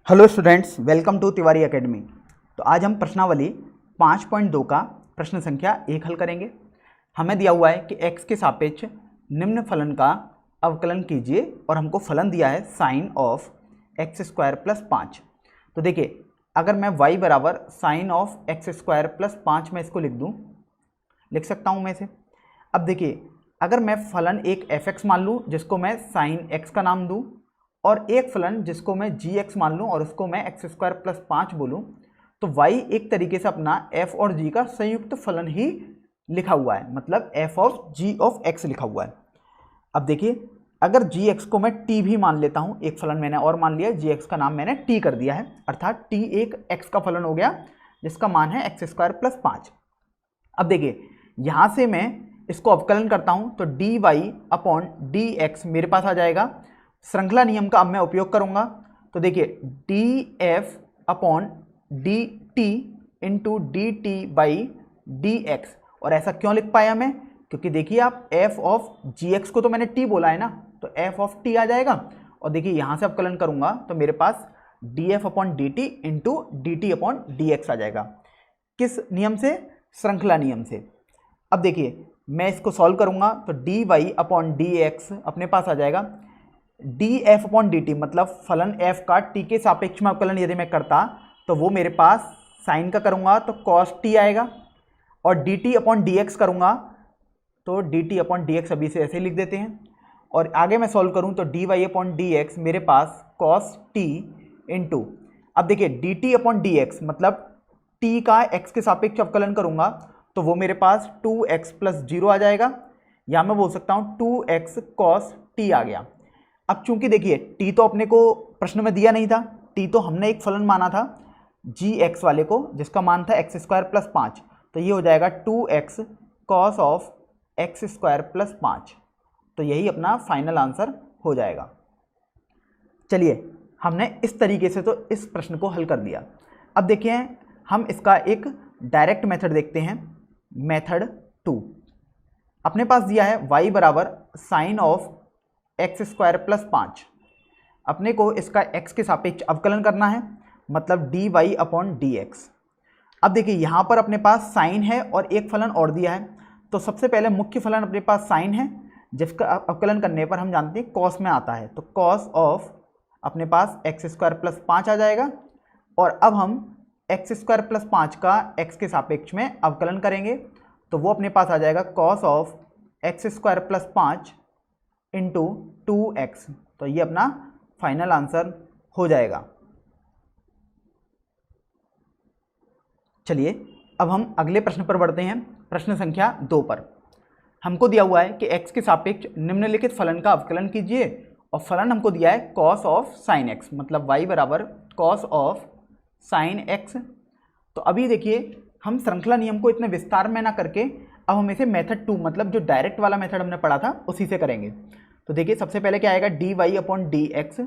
Hello students, welcome to Tiwari academy. तो आज हम प्रश्नावली 5.2 का प्रश्न संख्या 1 हल करेंगे। हमें दिया हुआ है कि x के सापेक्ष निम्न फलन का अवकलन कीजिए और हमको फलन दिया है sine of x square plus 5। तो देखिए, अगर मैं y बराबर sine of x square plus 5 में इसको लिख सकता हूँ मैं इसे। अब देखिए, अगर मैं फलन एक fx मान लूँ जिसको मैं साइन x का नाम दूँ, और एक फलन जिसको मैं gx मान लूँ और उसको मैं एक्स स्क्वायर प्लस 5 बोलूँ, तो y एक तरीके से अपना f और g का संयुक्त फलन ही लिखा हुआ है, मतलब f of g of x लिखा हुआ है। अब देखिए, अगर gx को मैं t भी मान लेता हूँ, एक फलन मैंने और मान लिया, gx का नाम मैंने t कर दिया है, अर्थात t एक x का फलन हो गया जिसका मान है एक्स स्क्वायर प्लस 5। अब देखिए, यहाँ से मैं इसको अवकलन करता हूँ तो dy अपॉन dx मेरे पास आ जाएगा। श्रृंखला नियम का अब मैं उपयोग करूंगा, तो देखिए df upon dt into dt by dx। और ऐसा क्यों लिख पाया मैं? क्योंकि देखिए, आप f ऑफ gx को तो मैंने t बोला है ना, तो f ऑफ t आ जाएगा। और देखिए, यहाँ से अवकलन करूंगा तो मेरे पास df upon dt into dt upon dx आ जाएगा। किस नियम से? श्रृंखला नियम से। अब देखिए, मैं इसको सॉल्व करूंगा तो dy अपॉन dx अपने पास आ जाएगा। df अपॉन dt मतलब फलन f का t के सापेक्ष में अवकलन यदि मैं करता तो वो मेरे पास साइन का करूंगा तो cos t आएगा, और dt अपॉन dx करूंगा तो dt अपॉन dx अभी से ऐसे लिख देते हैं। और आगे मैं सॉल्व करूं तो dy अपॉन dx मेरे पास cos t इंटू, अब देखिए dt अपॉन dx मतलब t का x के सापेक्ष अवकलन करूंगा तो वो मेरे पास 2x प्लस 0 आ जाएगा, या मैं बोल सकता हूं 2x cos t आ गया। अब चूंकि देखिए, t तो अपने को प्रश्न में दिया नहीं था, t तो हमने एक फलन माना था gx वाले को जिसका मान था एक्स स्क्वायर प्लस 5, तो ये हो जाएगा 2x cos of x square plus 5। तो यही अपना फाइनल आंसर हो जाएगा। चलिए, हमने इस तरीके से तो इस प्रश्न को हल कर दिया। अब देखिए, हम इसका एक डायरेक्ट मेथड देखते हैं, मेथड 2। अपने पास दिया है y बराबर sine of x square plus 5। अपने को इसका x के सापेक्ष अवकलन करना है, मतलब dy अपॉन dx। अब देखिए, यहाँ पर अपने पास साइन है और एक फलन और दिया है, तो सबसे पहले मुख्य फलन अपने पास साइन है जिसका अवकलन करने पर हम जानते हैं कॉस में आता है, तो कॉस ऑफ अपने पास एक्स स्क्वायर प्लस 5 आ जाएगा। और अब हम एक्स स्क्वायर प्लस 5 का x के सापेक्ष में अवकलन करेंगे तो वो अपने पास आ जाएगा cos of x square plus 5 into 2x। तो ये अपना फाइनल आंसर हो जाएगा। चलिए, अब हम अगले प्रश्न पर बढ़ते हैं, प्रश्न संख्या 2 पर। हमको दिया हुआ है कि x के सापेक्ष निम्नलिखित फलन का अवकलन कीजिए, और फलन हमको दिया है cos ऑफ साइन x, मतलब y बराबर cos ऑफ साइन x। तो अभी देखिए, हम श्रृंखला नियम को इतने विस्तार में ना करके अब हम इसे मेथड 2 मतलब जो डायरेक्ट वाला मेथड हमने पढ़ा था उसी से करेंगे। तो देखिए, सबसे पहले क्या आएगा dy अपॉन dx।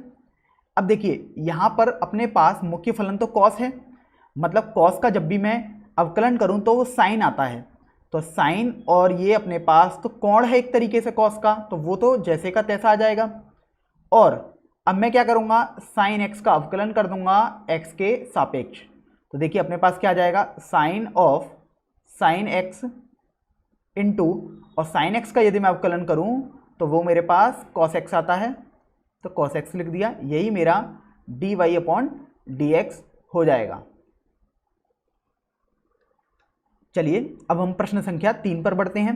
अब देखिए, यहाँ पर अपने पास मुख्य फलन तो cos है, मतलब cos का जब भी मैं अवकलन करूँ तो वो साइन आता है, तो साइन और ये अपने पास तो कोण है एक तरीके से cos का, तो वो तो जैसे का तैसा आ जाएगा। और अब मैं क्या करूँगा, साइन x का अवकलन कर दूंगा x के सापेक्ष। तो देखिए, अपने पास क्या आ जाएगा sine of sine x into, और साइन x का यदि मैं अवकलन करूँ तो वो मेरे पास cos x आता है, तो cos x लिख दिया। यही मेरा dy अपॉन dx हो जाएगा। चलिए, अब हम प्रश्न संख्या 3 पर बढ़ते हैं।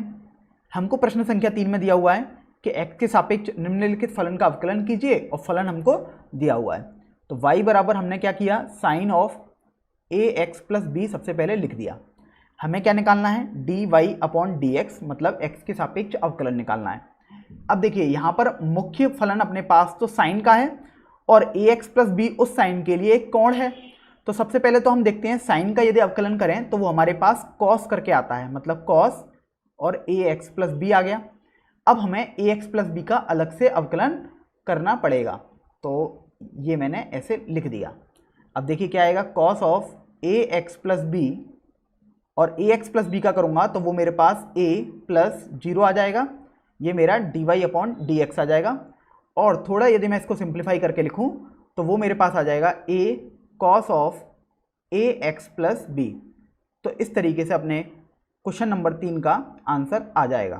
हमको प्रश्न संख्या 3 में दिया हुआ है कि x के सापेक्ष निम्नलिखित फलन का अवकलन कीजिए, और फलन हमको दिया हुआ है। तो y बराबर हमने क्या किया, sine of ax plus b सबसे पहले लिख दिया। हमें क्या निकालना है, dy अपॉन dx मतलब x के सापेक्ष अवकलन निकालना है। अब देखिए, यहाँ पर मुख्य फलन अपने पास तो साइन का है, और ax प्लस b उस साइन के लिए एक कोण है। तो सबसे पहले तो हम देखते हैं साइन का यदि अवकलन करें तो वो हमारे पास cos करके आता है, मतलब cos और ax प्लस b आ गया। अब हमें ax प्लस b का अलग से अवकलन करना पड़ेगा, तो ये मैंने ऐसे लिख दिया। अब देखिए क्या आएगा, cos of ax plus b, और ax प्लस b का करूँगा तो वो मेरे पास a प्लस 0 आ जाएगा, ये मेरा dy अपॉन dx आ जाएगा। और थोड़ा यदि मैं इसको सिंप्लीफाई करके लिखूँ तो वो मेरे पास आ जाएगा a cos of ax plus b. तो इस तरीके से अपने क्वेश्चन नंबर 3 का आंसर आ जाएगा।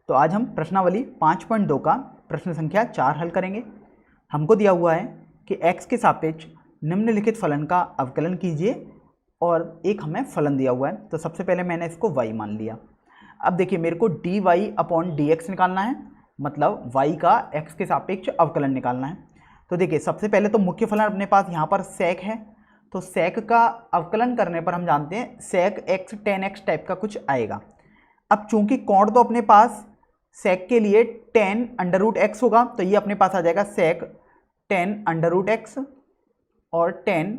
तो आज हम प्रश्नावली 5.2 का प्रश्न संख्या 4 हल करेंगे। हमको दिया हुआ है कि x के सापेक्ष निम्नलिखित फलन का अवकलन कीजिए और एक हमें फलन दिया हुआ है। तो सबसे पहले मैंने इसको y मान लिया। अब देखिए मेरे को dy अपॉन dx निकालना है, मतलब y का x के सापेक्ष अवकलन निकालना है। तो देखिए सबसे पहले तो मुख्य फलन अपने पास यहाँ पर sec है, तो sec का अवकलन करने पर हम जानते हैं sec x tan x type का कुछ आएगा। अब चूंकि कोण तो अपने पास sec के लिए tan अंडर रूट एक्स होगा, तो ये अपने पास आ जाएगा sec tan under root x और tan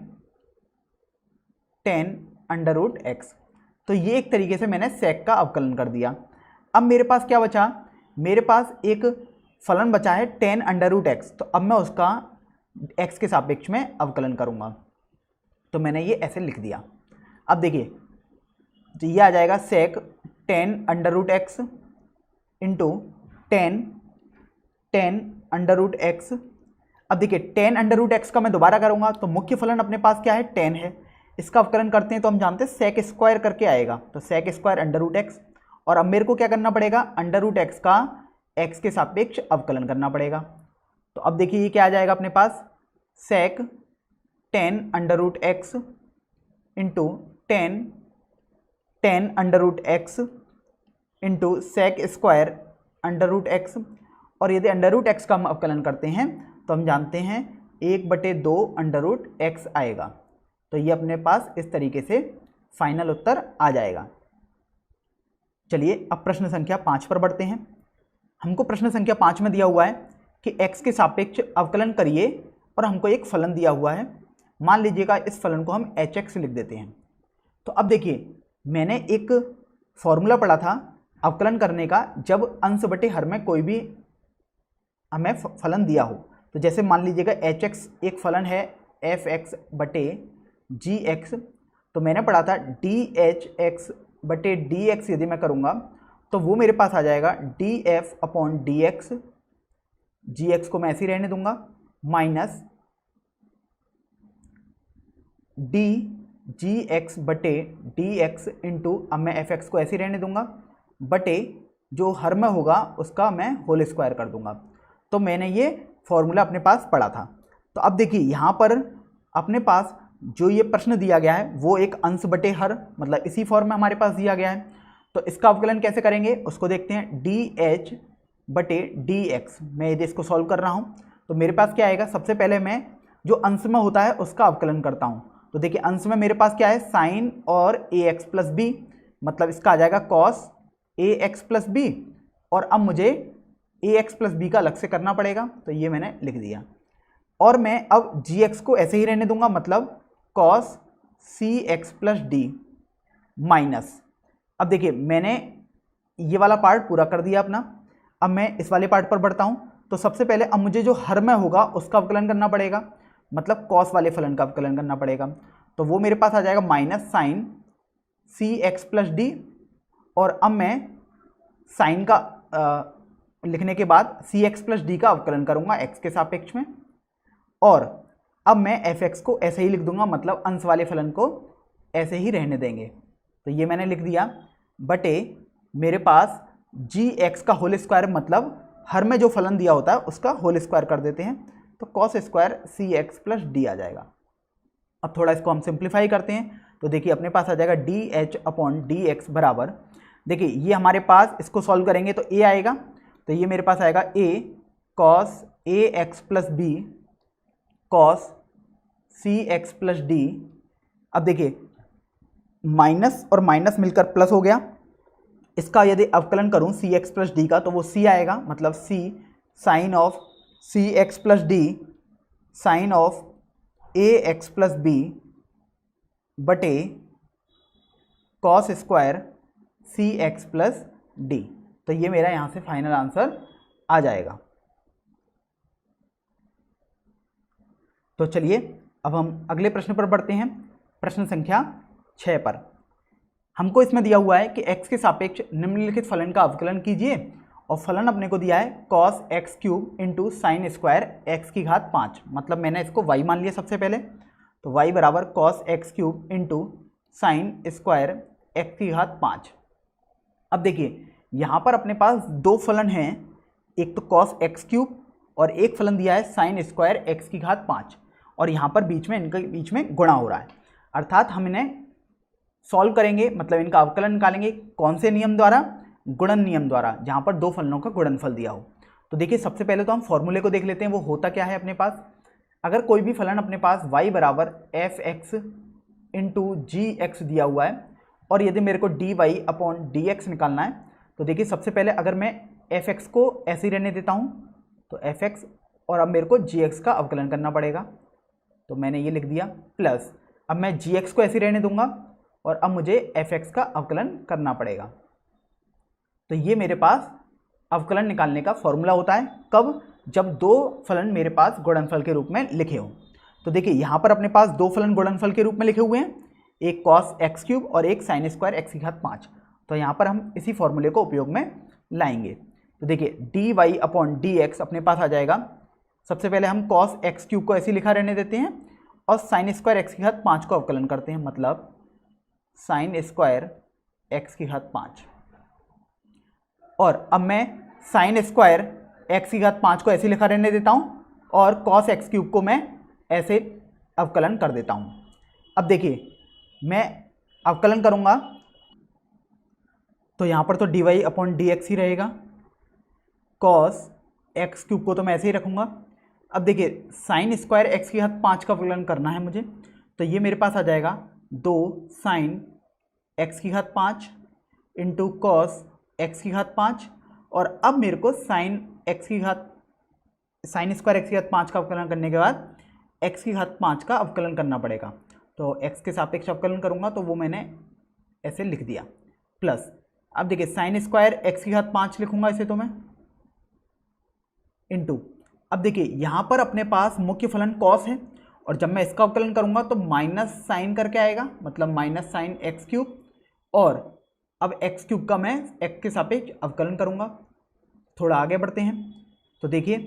अंडर रूट एक्स। तो ये एक तरीके से मैंने sec का अवकलन कर दिया। अब मेरे पास क्या बचा, मेरे पास एक फलन बचा है tan अंडर रूट एक्स। तो अब मैं उसका x के सापेक्ष में अवकलन करूंगा, तो मैंने ये ऐसे लिख दिया। अब देखिए तो ये आ जाएगा sec tan under root x into tan under root x. अब देखिए tan अंडर रूट एक्स का मैं दोबारा करूंगा, तो मुख्य फलन अपने पास क्या है, tan है। इसका अवकलन करते हैं तो हम जानते हैं sec स्क्वायर करके आएगा, तो sec square under root x. और अब मेरे को क्या करना पड़ेगा, अंडर रूट एक्स का x के सापेक्ष अवकलन करना पड़ेगा। तो अब देखिए ये क्या आ जाएगा अपने पास, sec tan under root x into tan under root x into sec square under root x. और यदि अंडर रूट एक्स का हम अवकलन करते हैं तो हम जानते हैं 1/2 अंडर रूट एक्स आएगा। तो ये अपने पास इस तरीके से फाइनल उत्तर आ जाएगा। चलिए अब प्रश्न संख्या 5 पर बढ़ते हैं। हमको प्रश्न संख्या 5 में दिया हुआ है कि x के सापेक्ष अवकलन करिए और हमको एक फलन दिया हुआ है। मान लीजिएगा इस फलन को हम hx लिख देते हैं। तो अब देखिए मैंने एक फॉर्मूला पढ़ा था अवकलन करने का, जब अंश बटे हर में कोई भी हमें फलन दिया हो। तो जैसे मान लीजिएगा hx एक फलन है fx बटे gx, तो मैंने पढ़ा था dhx बटे dx यदि मैं करूँगा तो वो मेरे पास आ जाएगा df अपॉन dx, gx को मैं ऐसे ही रहने दूंगा, माइनस dgx बटे dx इंटू, अब मैं fx को ऐसे ही रहने दूंगा, बटे जो हर में होगा उसका मैं होल स्क्वायर कर दूंगा। तो मैंने ये फॉर्मूला अपने पास पढ़ा था। तो अब देखिए यहाँ पर अपने पास जो ये प्रश्न दिया गया है वो एक अंश बटे हर, मतलब इसी फॉर्म में हमारे पास दिया गया है। तो इसका अवकलन कैसे करेंगे उसको देखते हैं। dh बटे dx, मैं यदि इसको सॉल्व कर रहा हूँ तो मेरे पास क्या आएगा, सबसे पहले मैं जो अंश में होता है उसका अवकलन करता हूँ। तो देखिए अंश में मेरे पास क्या है, साइन और ax प्लस बी, मतलब इसका आ जाएगा cos ax प्लस बी। और अब मुझे ax प्लस बी का अलग से करना पड़ेगा, तो ये मैंने लिख दिया। और मैं अब gx को ऐसे ही रहने दूंगा, मतलब cos cx plus D minus, अब देखिए मैंने ये वाला पार्ट पूरा कर दिया अपना। अब मैं इस वाले पार्ट पर बढ़ता हूँ। तो सबसे पहले अब मुझे जो हर में होगा उसका अवकलन करना पड़ेगा, मतलब cos वाले फलन का अवकलन करना पड़ेगा। तो वो मेरे पास आ जाएगा minus sine cx plus d. और अब मैं साइन का लिखने के बाद cx प्लस डी का अवकलन करूँगा x के सापेक्ष में। और अब मैं fx को ऐसे ही लिख दूंगा, मतलब अंश वाले फलन को ऐसे ही रहने देंगे। तो ये मैंने लिख दिया, बटे मेरे पास gx का होल स्क्वायर, मतलब हर में जो फलन दिया होता है उसका होल स्क्वायर कर देते हैं, तो cos square cx plus D आ जाएगा। अब थोड़ा इसको हम सिंप्लीफाई करते हैं, तो देखिए अपने पास आ जाएगा dh अपॉन dx बराबर, देखिए ये हमारे पास इसको सॉल्व करेंगे तो a आएगा, तो ये मेरे पास आएगा a cos ax plus b cos cx plus d. अब देखिए माइनस और माइनस मिलकर प्लस हो गया, इसका यदि अवकलन करूं cx प्लस डी का तो वो c आएगा, मतलब c sine of cx plus d sine of ax plus b बटे cos square cx plus d. तो ये मेरा यहाँ से फाइनल आंसर आ जाएगा। तो चलिए अब हम अगले प्रश्न पर बढ़ते हैं, प्रश्न संख्या 6 पर। हमको इसमें दिया हुआ है कि x के सापेक्ष निम्नलिखित फलन का अवकलन कीजिए और फलन अपने को दिया है cos x cube into sine square x की घात 5, मतलब मैंने इसको y मान लिया सबसे पहले, तो y बराबर cos x cube into sine square x की घात 5। अब देखिए यहाँ पर अपने पास दो फलन हैं, एक तो कॉस एक्स क्यूब और एक फलन दिया है साइन स्क्वायर एक्स की घात 5, और यहाँ पर बीच में इनके बीच में गुणा हो रहा है, अर्थात हम इन्हें सॉल्व करेंगे, मतलब इनका अवकलन निकालेंगे कौन से नियम द्वारा, गुणन नियम द्वारा, जहाँ पर दो फलनों का गुणनफल दिया हो। तो देखिए सबसे पहले तो हम फॉर्मूले को देख लेते हैं, वो होता क्या है अपने पास। अगर कोई भी फलन अपने पास y बराबर f x into g x दिया हुआ है और यदि मेरे को d Y upon D x निकालना है, तो देखिए सबसे पहले अगर मैं एफ एक्स को ऐसे ही रहने देता हूँ तो एफ एक्स, और अब मेरे को जी एक्स का अवकलन करना पड़ेगा, तो मैंने ये लिख दिया, प्लस अब मैं जी एक्स को ऐसे ही रहने दूंगा और अब मुझे एफ एक्स का अवकलन करना पड़ेगा। तो ये मेरे पास अवकलन निकालने का फॉर्मूला होता है, कब, जब दो फलन मेरे पास गुणनफल के रूप में लिखे हों। तो देखिए यहाँ पर अपने पास दो फलन गुणनफल के रूप में लिखे हुए हैं, एक कॉस एक्स क्यूब और एक साइन स्क्वायर एक्स की घात 5, तो यहाँ पर हम इसी फॉर्मूले को उपयोग में लाएंगे। तो देखिए d Y upon D x अपने पास आ जाएगा, सबसे पहले हम कॉस एक्स क्यूब को ऐसे लिखा रहने देते हैं और साइन स्क्वायर एक्स की घात 5 को अवकलन करते हैं, मतलब साइन स्क्वायर एक्स की घात 5, और अब मैं साइन स्क्वायर एक्स की घात 5 को ऐसे लिखा रहने देता हूँ और कॉस एक्स क्यूब को मैं ऐसे अवकलन कर देता हूँ। अब देखिए मैं अवकलन करूँगा तो यहाँ पर तो D Y upon D X ही रहेगा, कॉस एक्स क्यूब को तो मैं ऐसे ही रखूँगा। अब देखिए साइन स्क्वायर एक्स की घात 5 का अवकलन करना है मुझे, तो ये मेरे पास आ जाएगा 2 साइन एक्स की घात 5 इंटू कॉस एक्स की घात 5, और अब मेरे को साइन स्क्वायर एक्स की घात 5 का अवकलन करने के बाद एक्स की घात 5 का अवकलन करना पड़ेगा, तो एक्स के सापेक्ष अवकलन करूँगा तो वो मैंने ऐसे लिख दिया, प्लस अब देखिए साइन स्क्वायर एक्स की घात 5 लिखूँगा इसे तो मैं, इंटू अब देखिए यहाँ पर अपने पास मुख्य फलन कॉस है और जब मैं इसका अवकलन करूँगा तो माइनस साइन करके आएगा, मतलब माइनस साइन एक्स क्यूब, और अब एक्स क्यूब का मैं एक्स के सापेक्ष अवकलन करूँगा। थोड़ा आगे बढ़ते हैं, तो देखिए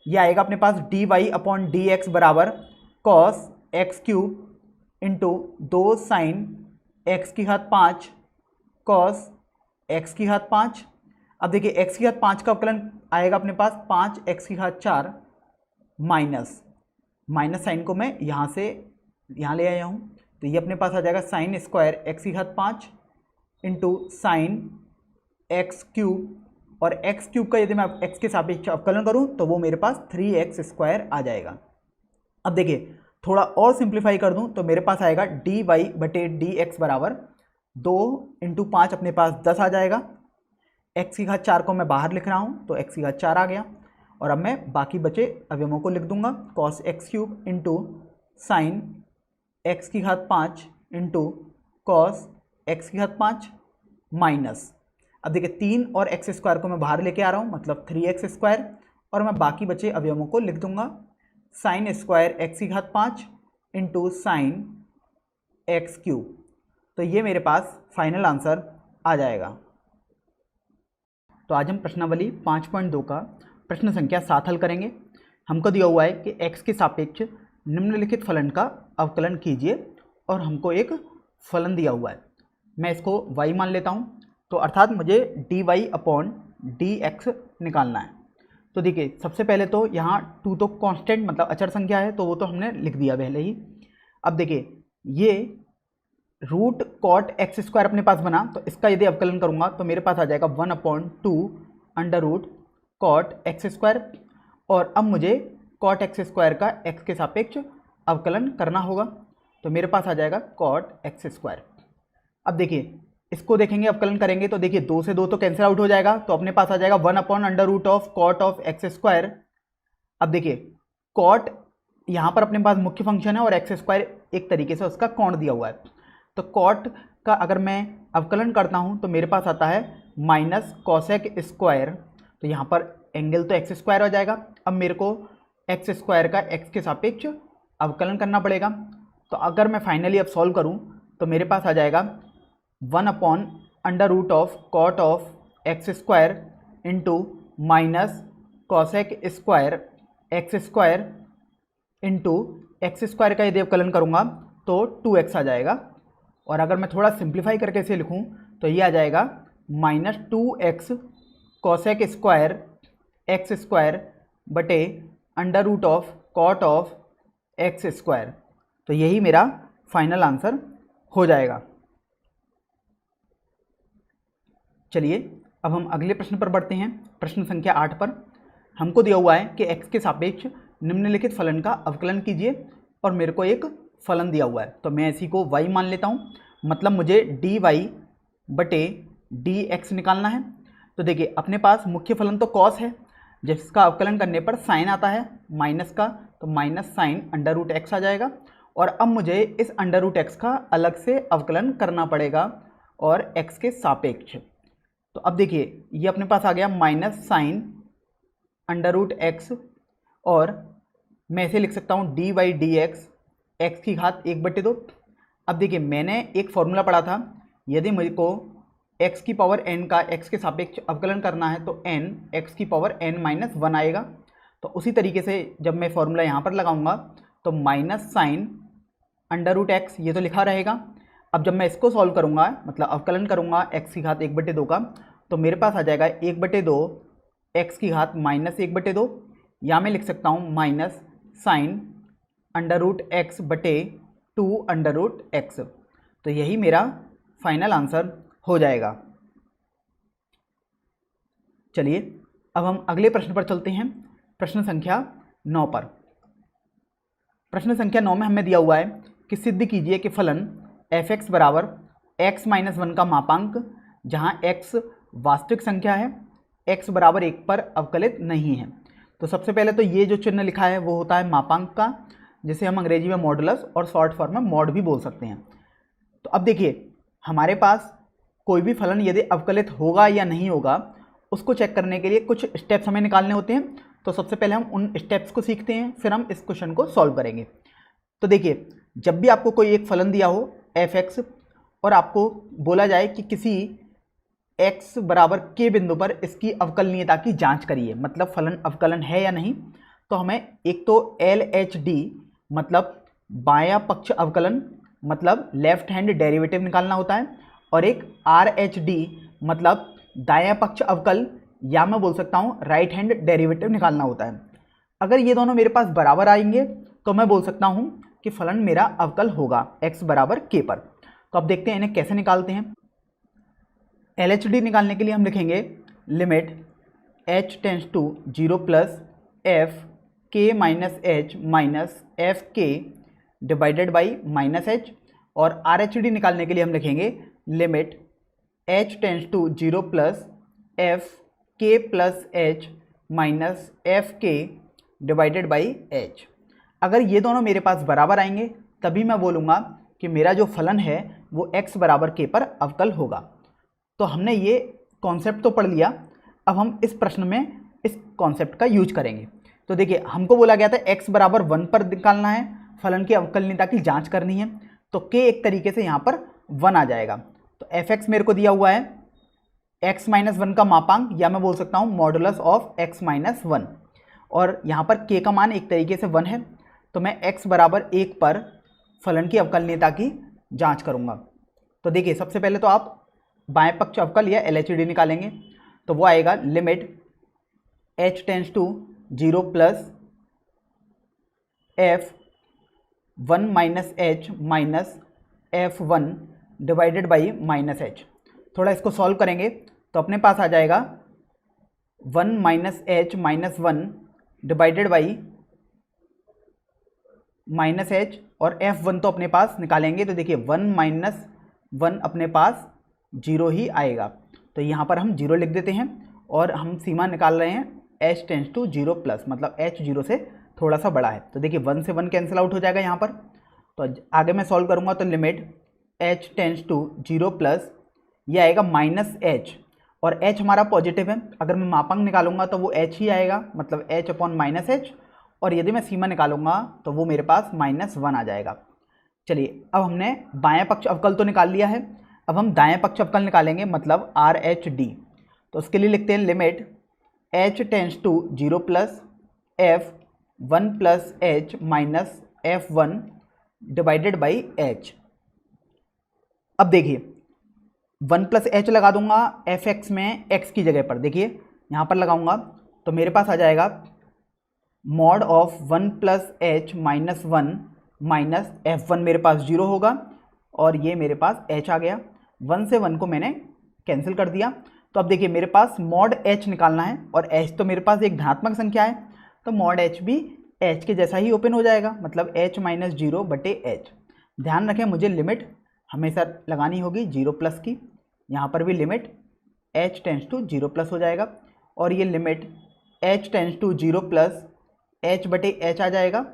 ये आएगा अपने पास D Y upon D X बराबर cos x cube into 2 sine x की घात 5 कॉस एक्स की घात 5। अब देखिए एक्स की घात 5 का अवकलन आएगा अपने पास 5 एक्स की घात 4 माइनस साइन को मैं यहाँ से यहाँ ले आया हूँ, तो ये अपने पास आ जाएगा साइन स्क्वायर एक्स की घात 5 इंटू साइन एक्स क्यूब, और एक्स क्यूब का यदि मैं एक्स के सापेक्ष अवकलन करूँ तो वो मेरे पास 3x स्क्वायर आ जाएगा। अब देखिए थोड़ा और सिंप्लीफाई कर दूँ तो मेरे पास आएगा डी वाई बटे डी एक्स बराबर 2 इंटू 5 अपने पास 10 आ जाएगा, एक्स की घात 4 को मैं बाहर लिख रहा हूँ तो एक्स की घात 4 आ गया, और अब मैं बाकी बचे अवयवों को लिख दूंगा, cos x cube into sine x की घात 5 इंटू कॉस एक्स की घात 5 माइनस, अब देखिए 3 और एक्स स्क्वायर को मैं बाहर लेके आ रहा हूँ, मतलब 3x स्क्वायर, और मैं बाकी बचे अवयवों को लिख दूंगा, साइन स्क्वायर एक्स की घात 5 इंटू साइन एक्स क्यूब। तो ये मेरे पास फाइनल आंसर आ जाएगा। तो आज हम प्रश्नावली 5.2 का प्रश्न संख्या 7 हल करेंगे। हमको दिया हुआ है कि x के सापेक्ष निम्नलिखित फलन का अवकलन कीजिए, और हमको एक फलन दिया हुआ है, मैं इसको y मान लेता हूँ, तो अर्थात मुझे d Y upon D x निकालना है। तो देखिए सबसे पहले तो यहाँ 2 तो कांस्टेंट मतलब अचर संख्या है, तो वो तो हमने लिख दिया पहले ही। अब देखिए ये रूट कॉट एक्स स्क्वायर अपने पास बना, तो इसका यदि अवकलन करूँगा तो मेरे पास आ जाएगा 1/2 under root cot x square, और अब मुझे कॉट एक्स स्क्वायर का एक्स के सापेक्ष अवकलन करना होगा, तो मेरे पास आ जाएगा कॉट एक्स स्क्वायर। अब देखिए इसको देखेंगे अवकलन करेंगे तो देखिए 2 से 2 तो कैंसिल आउट हो जाएगा, तो अपने पास आ जाएगा 1/√ऑफ कॉट ऑफ एक्स स्क्वायर। अब देखिए कॉट यहाँ पर अपने पास मुख्य फंक्शन है और एक्स स्क्वायर एक तरीके से उसका कोण दिया हुआ है, तो कॉट का अगर मैं अवकलन करता हूँ तो मेरे पास आता है माइनस कॉसेक स्क्वायर, तो यहाँ पर एंगल तो एक्स स्क्वायर हो जाएगा। अब मेरे को एक्स स्क्वायर का एक्स के सापेक्ष अवकलन करना पड़ेगा, तो अगर मैं फाइनली अब सॉल्व करूँ तो मेरे पास आ जाएगा 1/√ऑफ कॉट ऑफ एक्स स्क्वायर, तो यहाँ पर एंगल तो एक्स स्क्वायर हो जाएगा, अब मेरे को एक्स स्क्वायर का एक्स के सापेक्ष अवकलन करना पड़ेगा, तो अगर मैं फाइनली अब सॉल्व करूँ तो मेरे पास आ जाएगा 1/√ऑफ cot of x square into minus cosec square x square into x square का यदि अवकलन करूँगा तो 2x आ जाएगा। और अगर मैं थोड़ा सिंप्लीफाई करके इसे लिखूँ तो ये आ जाएगा minus 2x cosec square x square बटे under root of cot of x square. तो यही मेरा फाइनल आंसर हो जाएगा। चलिए अब हम अगले प्रश्न पर बढ़ते हैं। प्रश्न संख्या 8 पर हमको दिया हुआ है कि x के सापेक्ष निम्नलिखित फलन का अवकलन कीजिए और मेरे को एक फलन दिया हुआ है, तो मैं इसी को y मान लेता हूँ। मतलब मुझे dy बटे dx निकालना है। तो देखिए अपने पास मुख्य फलन तो cos है, जिसका अवकलन करने पर साइन आता है माइनस का, तो minus sine under root x आ जाएगा। और अब मुझे इस अंडर रूट एक्स का अलग से अवकलन करना पड़ेगा और x के सापेक्ष। तो अब देखिए ये अपने पास आ गया minus sine under root x, और मैं इसे लिख सकता हूँ d y d x x की घात 1/2। अब देखिए मैंने एक फॉर्मूला पढ़ा था, यदि मुझे को x की पावर n का x के सापेक्ष अवकलन करना है तो n x की पावर n-1 आएगा। तो उसी तरीके से जब मैं फॉर्मूला यहाँ पर लगाऊंगा तो minus sine under root x ये तो लिखा रहेगा। अब जब मैं इसको सॉल्व करूँगा, मतलब अवकलन करूँगा x की घात 1/2 का, तो मेरे पास आ जाएगा 1/2 x की घात -1/2, या मैं लिख सकता हूँ minus sine under root x बटे 2 अंडर रूट एक्स। तो यही मेरा फाइनल आंसर हो जाएगा। चलिए अब हम अगले प्रश्न पर चलते हैं, प्रश्न संख्या 9 पर। प्रश्न संख्या 9 में हमें दिया हुआ है कि सिद्ध कीजिए कि फलन f(x) बराबर x-1 का मापांक, जहां x वास्तविक संख्या है, x बराबर 1 पर अवकलित नहीं है। तो सबसे पहले तो ये जो चिन्ह लिखा है वो होता है मापांक का, जिसे हम अंग्रेजी में मॉडुलस और शॉर्ट फॉर्म में मॉड भी बोल सकते हैं। तो अब देखिए हमारे पास कोई भी फलन यदि अवकलित होगा या नहीं होगा, उसको चेक करने के लिए कुछ स्टेप्स हमें निकालने होते हैं। तो सबसे पहले हम उन स्टेप्स को सीखते हैं, फिर हम इस क्वेश्चन को सॉल्व करेंगे। तो देखिए जब भी आपको कोई एक फलन दिया हो f(x) और आपको बोला जाए कि किसी x बराबर k बिंदु पर इसकी अवकलनीयता की जांच करिए, मतलब फलन अवकलन है या नहीं, तो हमें एक तो LHD मतलब बायां पक्ष अवकलन मतलब लेफ्ट हैंड डेरिवेटिव निकालना होता है, और एक RHD मतलब दायां पक्ष अवकल, या मैं बोल सकता हूँ राइट हैंड डेरिवेटिव निकालना होता है। अगर ये दोनों मेरे पास बराबर आएंगे तो मैं बोल सकता हूँ कि फलन मेरा अवकल होगा x बराबर k पर। तो अब देखते हैं इन्हें कैसे निकालते हैं। LHD निकालने के लिए हम लिखेंगे limit h tends to 0 plus f k minus h minus f k divided by minus h, और RHD निकालने के लिए हम लिखेंगे limit h tends to 0 plus f k plus h minus f k divided by h। अगर ये दोनों मेरे पास बराबर आएंगे तभी मैं बोलूँगा कि मेरा जो फलन है वो x बराबर k पर अवकल होगा। तो हमने ये कॉन्सेप्ट तो पढ़ लिया, अब हम इस प्रश्न में इस कॉन्सेप्ट का यूज करेंगे। तो देखिए हमको बोला गया था x बराबर 1 पर निकालना है, फलन की अवकलनीयता की जांच करनी है, तो k एक तरीके से यहाँ पर 1 आ जाएगा। तो f(x) मेरे को दिया हुआ है x-1 का मापांक, या मैं बोल सकता हूँ मॉडुलस ऑफ x-1, और यहाँ पर k का मान एक तरीके से 1 है। तो मैं x बराबर 1 पर फलन की अवकलनीयता की जांच करूँगा। तो देखिए सबसे पहले तो आप बाएं पक्ष अवकल या LHD निकालेंगे, तो वो आएगा limit h tends to 0 plus f(1 minus h minus f(1) divided by minus h। थोड़ा इसको सॉल्व करेंगे तो अपने पास आ जाएगा 1 minus h minus 1 divided by minus h, और f(1) तो अपने पास निकालेंगे तो देखिए 1 माइनस 1 अपने पास 0 ही आएगा। तो यहाँ पर हम 0 लिख देते हैं, और हम सीमा निकाल रहे हैं h टेंड्स टू 0 प्लस, मतलब h 0 से थोड़ा सा बड़ा है। तो देखिए 1 से 1 कैंसिल आउट हो जाएगा यहाँ पर। तो आगे मैं सॉल्व करूँगा तो limit h tends to 0 plus ये आएगा माइनस h, और h हमारा पॉजिटिव है, अगर मैं मापांक निकालूंगा तो वो h ही आएगा, मतलब h अपॉन माइनस h, और यदि मैं सीमा निकालूंगा तो वो मेरे पास -1 आ जाएगा। चलिए अब हमने बायां पक्ष अवकल तो निकाल लिया है, अब हम दायां पक्ष अवकल निकालेंगे, मतलब RHD। तो उसके लिए लिखते हैं limit h tends to 0 plus f1 plus h minus f1 divided by h। अब देखिए 1 प्लस एच लगा दूंगा एफ एक्स में x की जगह पर, देखिए यहाँ पर लगाऊंगा तो मेरे पास आ जाएगा mod of 1 plus H minus 1 minus F1 मेरे पास 0 होगा और ये मेरे पास h आ गया। 1 से 1 को मैंने कैंसिल कर दिया। तो अब देखिए मेरे पास मॉड h निकालना है और h तो मेरे पास एक धनात्मक संख्या है, तो मॉड h भी h के जैसा ही ओपन हो जाएगा, मतलब h माइनस 0 बटे h। ध्यान रखें मुझे लिमिट हमेशा लगानी होगी 0 प्लस की, यहाँ पर भी limit h tends to 0 plus हो जाएगा और ये limit h tends to 0 plus h बटे h आ जाएगा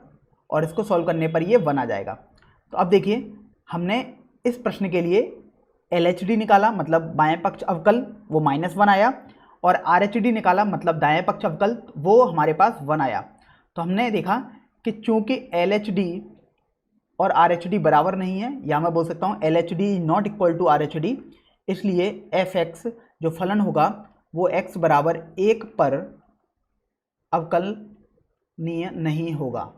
और इसको सॉल्व करने पर ये 1 आ जाएगा। तो अब देखिए हमने इस प्रश्न के लिए LHD निकाला, मतलब बाएं पक्ष अवकल, वो -1 आया, और RHD निकाला, मतलब दाएं पक्ष अवकल, वो हमारे पास 1 आया। तो हमने देखा कि चूंकि LHD और RHD बराबर नहीं है, या मैं बोल सकता हूँ LHD not equal to RHD, इसलिए fx जो फलन होगा वो x बराबर 1 पर अवकलनीय नहीं होगा।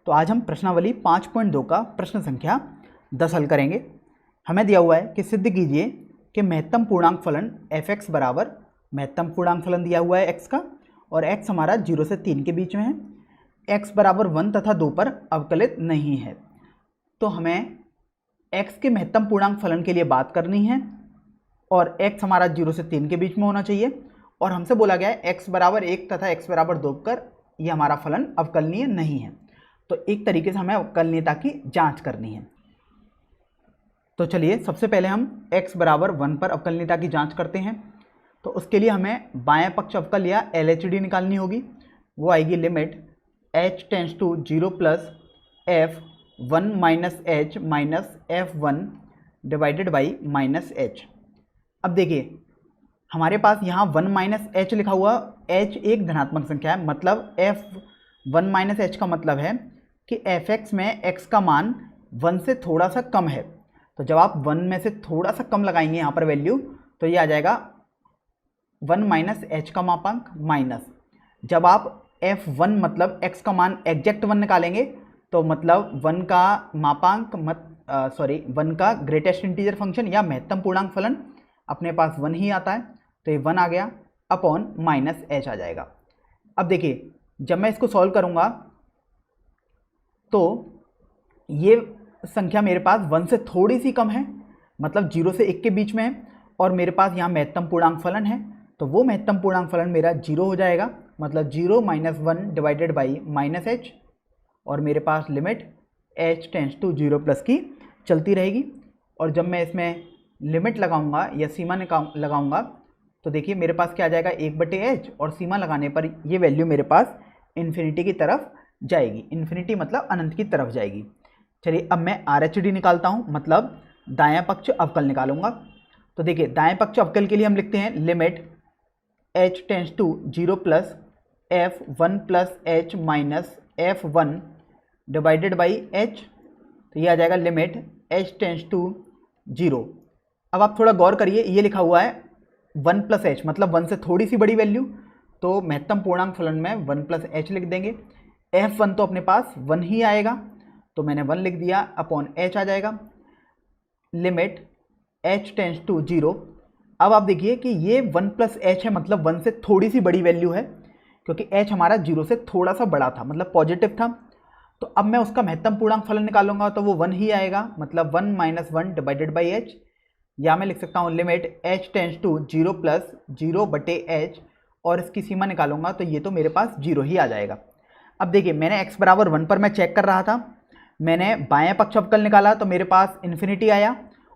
तो आज हम प्रश्नावली 5.2 का प्रश्न संख्या 10 हल करेंगे। हमें दिया हुआ है कि सिद्ध कीजिए कि महत्तम पूर्णांक फलन fx बराबर, महत्तम पूर्णांक फलन दिया हुआ है x का और x हमारा 0 से 3 के बीच में है, x बराबर 1 तथा 2 पर अवकलित नहीं है। तो हमें x के महत्तम पूर्णांक फलन के लिए बात करनी है और x हमारा 0 से 3 के बीच में होना चाहिए और हमसे बोला गया है x बराबर 1 तथा x बराबर 2 पर यह हमारा फलन अवकलनीय नहीं है। तो एक तरीके से हमें अवकलनीयता की जांच करनी है। तो चलिए सबसे पहले हम x बराबर 1 पर अवकलनीयता की जांच करते हैं। तो उसके लिए हमें बाएं पक्ष अवकल या LHD निकालनी होगी। वो आएगी limit h tends to 0 plus f1 minus h minus f1 divided by minus h। अब देखिए हमारे पास यहाँ 1 माइनस h लिखा हुआ, h एक धनात्मक संख्या है, मतलब f1 माइनस h का मतलब है कि fx में x का मान 1 से थोड़ा सा कम है। तो जब आप 1 में से थोड़ा सा कम लगाएंगे यहाँ पर वैल्यू, तो ये आ जाएगा 1 माइनस h का मापांक माइनस, जब आप f1 मतलब x का मान एग्जैक्ट 1 निकालेंगे तो मतलब 1 का मापांक 1 का ग्रेटेस्ट इंटीजर फंक्शन या महत्तम पूर्णांक फलन अपने पास 1 ही आता है, तो ये 1 आ गया अपॉन माइनस h आ जाएगा। अब देखिए जब मैं इसको सॉल्व करूँगा तो ये संख्या मेरे पास 1 से थोड़ी सी कम है, मतलब 0 से 1 के बीच में है, और मेरे पास यहाँ महत्तम पूर्णांक फलन है, तो वो महत्तम पूर्णांक फलन मेरा 0 हो जाएगा, मतलब 0 minus 1 divided by minus h, और मेरे पास limit h tends to 0 plus की चलती रहेगी। और जब मैं इसमें लिमिट लगाऊंगा या सीमा लगाऊंगा तो देखिए मेरे पास क्या आ जाएगा 1/h, और सीमा लगाने पर ये वैल्यू मेरे पास इन्फिनिटी की तरफ जाएगी, इन्फिनिटी मतलब अनंत की तरफ जाएगी। चलिए अब मैं RHD निकालता हूँ, मतलब दायां पक्ष अवकल निकालूंगा। तो देखिए दाएं पक्ष अवकल के लिए हम लिखते हैं limit h tends to 0 plus f1 plus h minus f1 divided by h, तो ये आ जाएगा लिमिट h टेंड्स टू 0। अब आप थोड़ा गौर करिए, ये लिखा हुआ है 1 प्लस h, मतलब 1 से थोड़ी सी बड़ी वैल्यू, तो महत्तम पूर्णांक फलन में 1 प्लस h लिख देंगे। f1 तो अपने पास 1 ही आएगा, तो मैंने 1 लिख दिया अपॉन h आ जाएगा लिमिट h टेंड्स टू 0। अब आप देखिए कि ये 1 प्लस h है, मतलब 1 से थोड़ी सी बड़ी वैल्यू है, क्योंकि h हमारा 0 से थोड़ा सा बड़ा था, मतलब पॉजिटिव था। तो अब मैं उसका महत्तम पूर्णांक फलन निकालूंगा तो वो 1 ही आएगा, मतलब 1 माइनस 1 डिवाइडेड बाई h, या मैं लिख सकता हूँ limit h tends to 0 plus 0 बटे h, और इसकी सीमा निकालूंगा तो ये तो मेरे पास 0 ही आ जाएगा। अब देखिए मैंने x बराबर 1 पर मैं चेक कर रहा था, मैंने बाएं पक्ष अवकल निकाला तो मेरे पास इन्फिनिटी आया,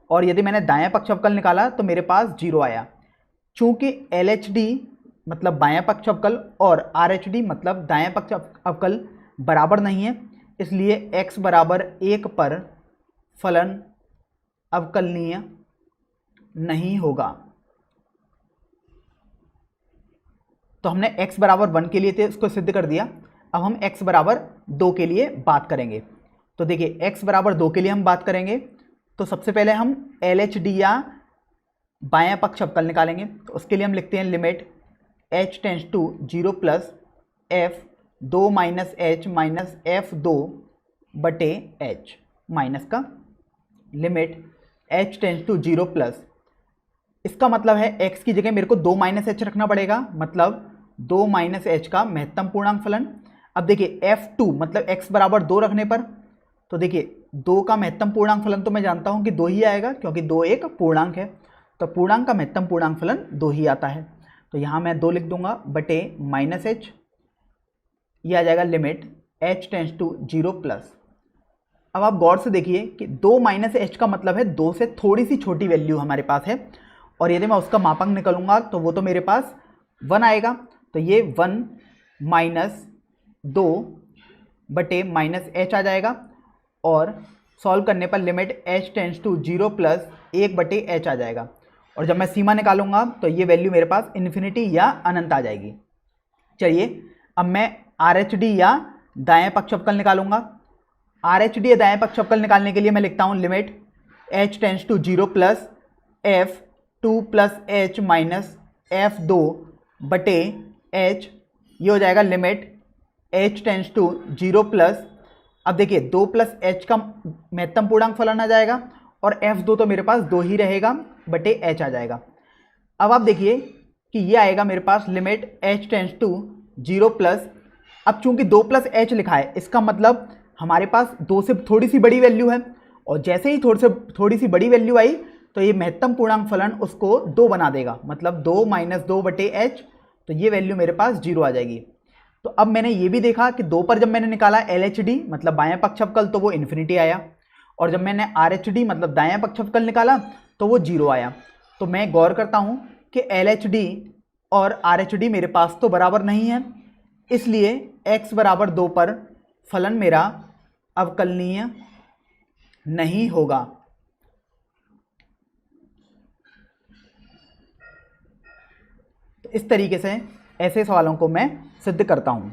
और यदि मैंने दाएं पक्ष अवकल निकाला तो मेरे पास 0 आया। चूंकि LHD मतलब बाएं पक्ष अवकल और RHD मतलब दाएं पक्ष अवकल बराबर नहीं है, इसलिए x बराबर 1 पर फलन अवकलनीय नहीं होगा। तो हमने x बराबर 1 के लिए थे उसको सिद्ध कर दिया। अब हम x बराबर 2 के लिए बात करेंगे। तो देखिए x बराबर 2 के लिए हम बात करेंगे तो सबसे पहले हम LHD या बायां पक्ष अवकल निकालेंगे। तो उसके लिए हम लिखते हैं limit h tends to 0 plus f 2 minus h minus f 2 बटे h माइनस का limit h tends to 0 plus, इसका मतलब है x की जगह मेरे को 2 माइनस h रखना पड़ेगा, मतलब 2 माइनस h का महत्तम पूर्णांक फलन। अब देखिए f2 मतलब x बराबर 2 रखने पर, तो देखिए 2 का महत्तम पूर्णांक फलन तो मैं जानता हूं कि 2 ही आएगा क्योंकि 2 एक पूर्णांक है, तो पूर्णांक का महत्तम पूर्णांक फलन 2 ही आता है। तो यहाँ मैं 2 लिख दूंगा बटे माइनस h, यह आ जाएगा limit h tends to 0 plus. अब आप गौर से देखिए कि 2 माइनस h का मतलब है 2 से थोड़ी सी छोटी वैल्यू हमारे पास है, और यदि मैं उसका मापांक निकालूंगा तो वो तो मेरे पास 1 आएगा। तो ये 1 माइनस 2 बटे माइनस h आ जाएगा, और सॉल्व करने पर limit h tends to 0 plus 1 बटे h आ जाएगा। और जब मैं सीमा निकालूंगा तो ये वैल्यू मेरे पास इन्फिनिटी या अनंत आ जाएगी। चलिए अब मैं RHD या दाएं पक्ष अवकल निकालूंगा। RHD या दाएं पक्ष अवकल निकालने के लिए मैं लिखता हूं limit h tends to 0 plus f 2 plus h minus f 2 बटे h, ये हो जाएगा limit h tends to 0 plus. अब देखिए 2 प्लस h का महत्तम पूर्णांक फलन आ जाएगा, और f2 तो मेरे पास 2 ही रहेगा बटे h आ जाएगा। अब आप देखिए कि ये आएगा मेरे पास limit h tends to 0 plus. अब चूंकि 2 प्लस h लिखा है, इसका मतलब हमारे पास 2 से थोड़ी सी बड़ी वैल्यू है, और जैसे ही थोड़ी सी बड़ी वैल्यू आई तो ये महत्तम पूर्णांक फलन उसको 2 बना देगा, मतलब 2 माइनस 2 बटे h, तो ये वैल्यू मेरे पास 0 आ जाएगी। तो अब मैंने ये भी देखा कि 2 पर जब मैंने निकाला LHD मतलब बायां पक्ष अवकल तो वो इन्फिनिटी आया, और जब मैंने RHD मतलब दायां पक्ष अवकल निकाला तो वो 0 आया। तो मैं गौर करता हूं कि LHD और RHD मेरे पास तो बराबर नहीं है, इसलिए x बराबर 2 पर फलन मेरा अवकलनीय नहीं होगा। तो इस तरीके से ऐसे सवालों को मैं सिद्ध करता हूं।